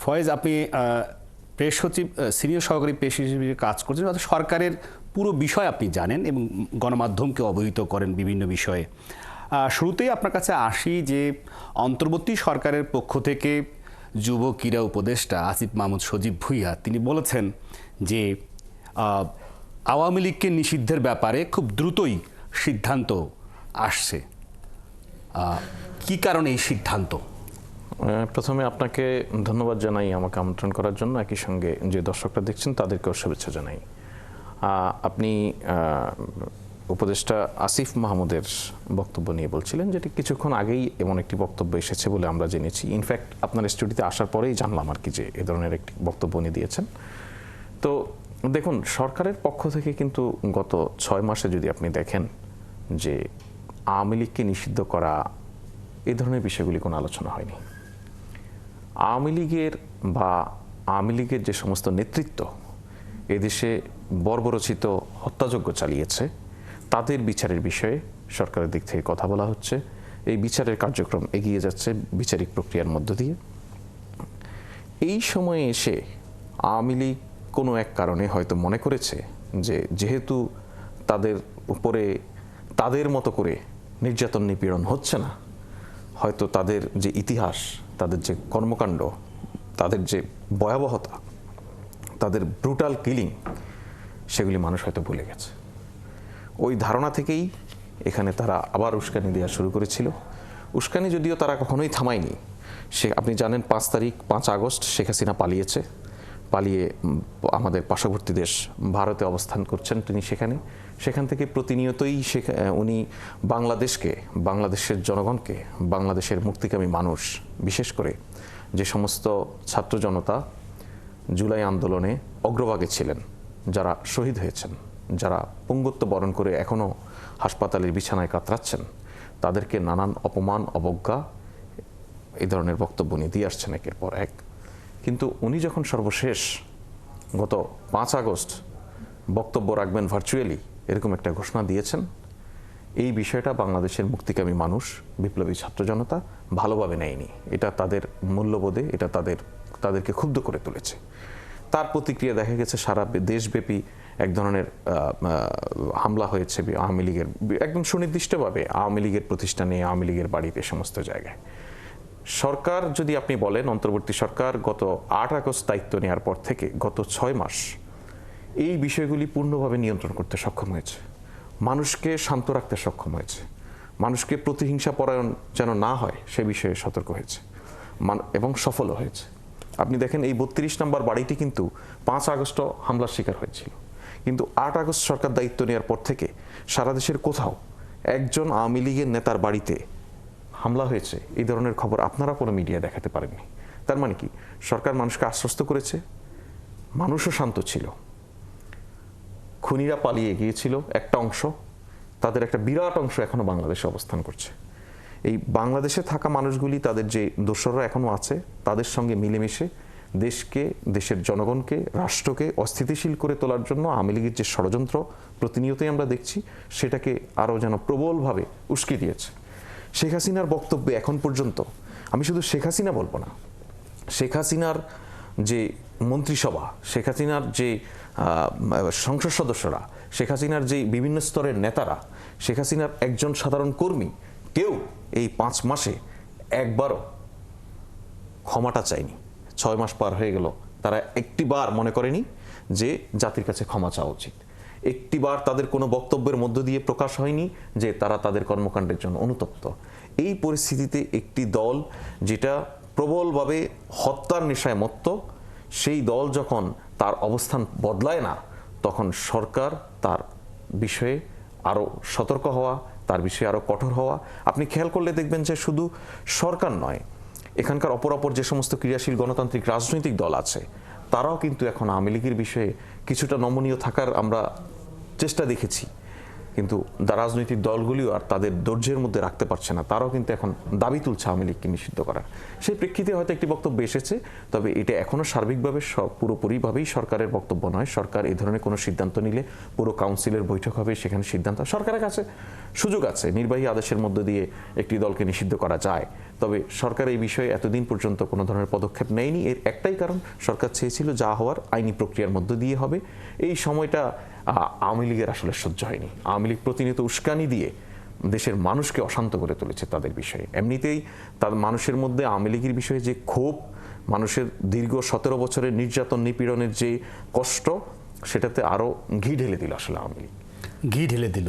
ফয়েজ, আপনি প্রেস সচিব, সিনিয়র সহকারী প্রেস হিসেবে কাজ করছেন, অর্থাৎ সরকারের পুরো বিষয় আপনি জানেন এবং গণমাধ্যমকে অবহিত করেন বিভিন্ন বিষয়ে। শুরুতেই আপনার কাছে আসি যে অন্তর্বর্তী সরকারের পক্ষ থেকে যুব ক্রীড়া উপদেষ্টা আসিফ মাহমুদ সজীব ভুঁইয়া তিনি বলেছেন যে আওয়ামী লীগকে নিষিদ্ধের ব্যাপারে খুব দ্রুতই সিদ্ধান্ত আসছে। কি কারণে এই সিদ্ধান্ত? প্রথমে আপনাকে ধন্যবাদ জানাই আমাকে আমন্ত্রণ করার জন্য, একই সঙ্গে যে দর্শকরা দেখছেন তাদেরকেও শুভেচ্ছা জানাই। আপনি উপদেষ্টা আসিফ মাহমুদের বক্তব্য নিয়ে বলছিলেন, যেটি কিছুক্ষণ আগেই এমন একটি বক্তব্য এসেছে বলে আমরা জেনেছি। ইনফ্যাক্ট আপনার স্টুডিওতে আসার পরেই জানলাম আর কি যে এ ধরনের একটি বক্তব্য উনি দিয়েছেন। তো দেখুন, সরকারের পক্ষ থেকে কিন্তু গত 6 মাসে যদি আপনি দেখেন যে আওয়ামী লীগকে নিষিদ্ধ করা এই ধরনের বিষয়গুলি কোনো আলোচনা হয়নি। আওয়ামী লীগের যে সমস্ত নেতৃত্ব এদেশে বর্বরচিত হত্যাযজ্ঞ চালিয়েছে তাদের বিচারের বিষয়ে সরকারের দিক থেকে কথা বলা হচ্ছে। এই বিচারের কার্যক্রম এগিয়ে যাচ্ছে বিচারিক প্রক্রিয়ার মধ্য দিয়ে। এই সময়ে এসে আওয়ামী লীগ কোনো এক কারণে হয়তো মনে করেছে যে যেহেতু তাদের উপরে তাদের মতো করে নির্যাতন নিপীড়ন হচ্ছে না, হয়তো তাদের যে ইতিহাস, তাদের যে কর্মকাণ্ড, তাদের যে ভয়াবহতা, তাদের ব্রুটাল কিলিং, সেগুলি মানুষ হয়তো ভুলে গেছে। ওই ধারণা থেকেই এখানে তারা আবার উস্কানি দেওয়া শুরু করেছিল। উস্কানি যদিও তারা কখনোই থামায়নি। আপনি জানেন 5 আগস্ট শেখ হাসিনা পালিয়ে আমাদের পার্শ্ববর্তী দেশ ভারতে অবস্থান করছেন তিনি। সেখান থেকে প্রতিনিয়তই উনি বাংলাদেশের জনগণকে, বাংলাদেশের মুক্তিকামী মানুষ, বিশেষ করে যে সমস্ত ছাত্র জনতা জুলাই আন্দোলনে অগ্রভাগে ছিলেন, যারা শহীদ হয়েছেন, যারা পঙ্গুত্ব বরণ করে এখনও হাসপাতালের বিছানায় কাতরাচ্ছেন, তাদেরকে নানান অপমান, অবজ্ঞা এই ধরনের বক্তব্য নিয়ে দিয়ে আসছেন একের পর এক। কিন্তু উনি যখন সর্বশেষ গত 5 আগস্ট বক্তব্য রাখবেন ভার্চুয়ালি, এরকম একটা ঘোষণা দিয়েছেন, এই বিষয়টা বাংলাদেশের মুক্তিকামী মানুষ, বিপ্লবী ছাত্র জনতা ভালোভাবে নেয়নি। এটা তাদের মূল্যবোধে, এটা তাদেরকে ক্ষুব্ধ করে তুলেছে। তার প্রতিক্রিয়া দেখা গেছে সারা দেশব্যাপী এক ধরনের হামলা হয়েছে আওয়ামী লীগের, একদম সুনির্দিষ্টভাবে আওয়ামী লীগের প্রতিষ্ঠানে, আওয়ামী লীগের বাড়িতে, সমস্ত জায়গায়। সরকার যদি আপনি বলেন, অন্তর্বর্তী সরকার গত 8 আগস্ট দায়িত্ব নেওয়ার পর থেকে গত 6 মাস এই বিষয়গুলি পূর্ণভাবে নিয়ন্ত্রণ করতে সক্ষম হয়েছে, মানুষকে শান্ত রাখতে সক্ষম হয়েছে, মানুষকে প্রতিহিংসা পরায়ণ যেন না হয় সে বিষয়ে সতর্ক হয়েছে এবং সফল হয়েছে। আপনি দেখেন এই 32 নম্বর বাড়িটি কিন্তু 5 আগস্ট হামলার শিকার হয়েছিল, কিন্তু 8 আগস্ট সরকার দায়িত্ব নেওয়ার পর থেকে সারা দেশের কোথাও একজন আওয়ামী লীগের নেতার বাড়িতে হামলা হয়েছে এই ধরনের খবর আপনারা কোনো মিডিয়া দেখাতে পারেননি। তার মানে কি, সরকার মানুষকে আশ্বস্ত করেছে, মানুষও শান্ত ছিল। খুনিরা পালিয়ে গিয়েছিল একটা অংশ, তাদের একটা বিরাট অংশ এখনো বাংলাদেশে অবস্থান করছে। এই বাংলাদেশে থাকা মানুষগুলি, তাদের যে দোসররা এখনো আছে, তাদের সঙ্গে মিলেমিশে দেশকে, দেশের জনগণকে, রাষ্ট্রকে অস্থিতিশীল করে তোলার জন্য আওয়ামী লীগের যে ষড়যন্ত্র প্রতিনিয়তই আমরা দেখছি, সেটাকে আরও যেন প্রবলভাবে উস্কে দিয়েছে। শেখ হাসিনার বক্তব্যে এখন পর্যন্ত, আমি শুধু শেখ হাসিনা বলবো না, শেখ হাসিনার যে মন্ত্রিসভা, শেখ হাসিনার যে সংসদ সদস্যরা, শেখ হাসিনার যে বিভিন্ন স্তরের নেতারা, শেখ হাসিনার একজন সাধারণ কর্মী কেউ এই 5 মাসে একবারও ক্ষমাটা চায়নি। 6 মাস পার হয়ে গেল, তারা একটিবার মনে করেনি যে জাতির কাছে ক্ষমা চাওয়া উচিত। একটিবার তাদের কোনো বক্তব্যের মধ্য দিয়ে প্রকাশ হয়নি যে তারা তাদের কর্মকাণ্ডের জন্য অনুতপ্ত। এই পরিস্থিতিতে একটি দল যেটা প্রবলভাবে হত্যার নেশায় মত্ত, সেই দল যখন তার অবস্থান বদলায় না, তখন সরকার তার বিষয়ে আরও সতর্ক হওয়া, তার বিষয়ে আরও কঠোর হওয়া। আপনি খেয়াল করলে দেখবেন যে শুধু সরকার নয়, এখানকার অপর যে সমস্ত ক্রিয়াশীল গণতান্ত্রিক রাজনৈতিক দল আছে, তারাও কিন্তু এখন আওয়ামী লীগের বিষয়ে কিছুটা নমনীয় থাকার আমরা চেষ্টা দেখেছি। কিন্তু রাজনৈতিক দলগুলিও আর তাদের ধৈর্যের মধ্যে রাখতে পারছে না, তারাও কিন্তু এখন দাবি তুলছে আওয়ামী লীগকে নিষিদ্ধ করার। সেই প্রেক্ষিতে হয়তো একটি বক্তব্য এসেছে, তবে এটা এখনো সার্বিকভাবে পুরোপুরিভাবেই সরকারের বক্তব্য নয়। সরকার এই ধরনের কোনো সিদ্ধান্ত নিলে পুরো কাউন্সিলের বৈঠক হবে, সেখানে সিদ্ধান্ত সরকারের কাছে সুযোগ আছে, নির্বাহী আদেশের মধ্য দিয়ে একটি দলকে নিষিদ্ধ করা যায়। তবে সরকার এই বিষয়ে এতদিন পর্যন্ত কোনো ধরনের পদক্ষেপ নেয়নি। এর একটাই কারণ, সরকার চেয়েছিল যা হওয়ার আইনি প্রক্রিয়ার মধ্য দিয়ে হবে। এই সময়টা আওয়ামী লীগের আসলে সহ্য হয়নি। আওয়ামী লীগ প্রতিনিয়ত উস্কানি দিয়ে দেশের মানুষকে অশান্ত করে তুলেছে তাদের বিষয়ে। এমনিতেই তার মানুষের মধ্যে আওয়ামী লীগের বিষয়ে যে ক্ষোভ, মানুষের দীর্ঘ 17 বছরের নির্যাতন নিপীড়নের যে কষ্ট, সেটাতে আরও ঘি ঢেলে দিল আসলে আওয়ামী লীগ। ঘি ঢেলে দিল।